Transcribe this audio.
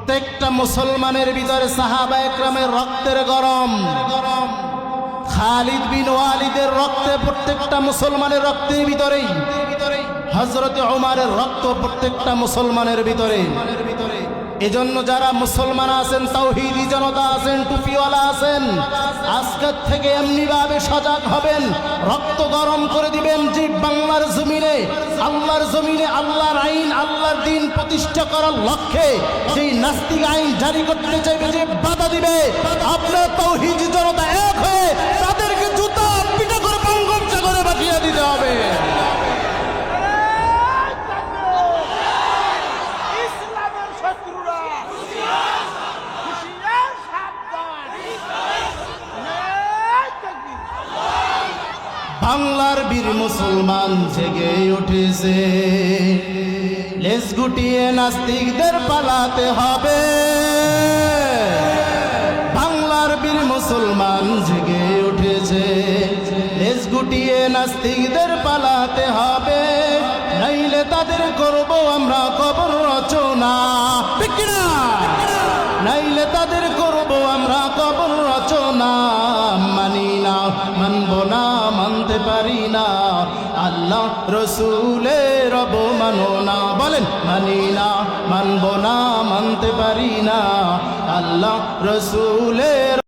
প্রত্যেকটা মুসলমানের ভিতরে সাহাবায়ে কেরামের রক্তের গরম। খালিদ বিন ওয়ালিদের রক্তে, প্রত্যেকটা মুসলমানের রক্তের ভিতরেই। হযরত ওমরের রক্ত প্রত্যেকটা মুসলমানের ভিতরে। এজন্য যারা মুসলমান আছেন, তাওহীদি জনতা আছেন, টুপিওয়ালা আছেন, আজকের থেকে এমনি ভাবে সজাগ হবেন, রক্ত গরম করে দিবেন যে বাংলার জমিনে, আল্লাহর জমিনে আল্লাহর আইন, আল্লাহর দ্বীন প্রতিষ্ঠা করার লক্ষ্যে যেই নাস্তিক আইন জারি করতে চাইবে, যে বাধা দিবে, আপনার তাওহীদি জনতা এক হয়ে তাদেরকে জুতা পিটা করে পাঙ্গমচা করে বাঁচিয়ে দিতে হবে। বাংলার বীর মুসলমান জেগে উঠেছে, লেজ গুটিয়ে নাস্তিকদের পালাতে হবে। বাংলার বীর মুসলমান জেগে উঠেছে, লেজ গুটিয়ে নাস্তিকদের পালাতে হবে, নাইলে তাদের করব আমরা কবর রচনা। ঠিক না? নাইলে তাদের করব আমরা কবর রচনা। মানি না, মানব না, মানতে পারি না, আল্লাহ রসুলের অবমাননা। বলেন, মানি না, মানব না, মানতে পারি না, আল্লাহ রসুলের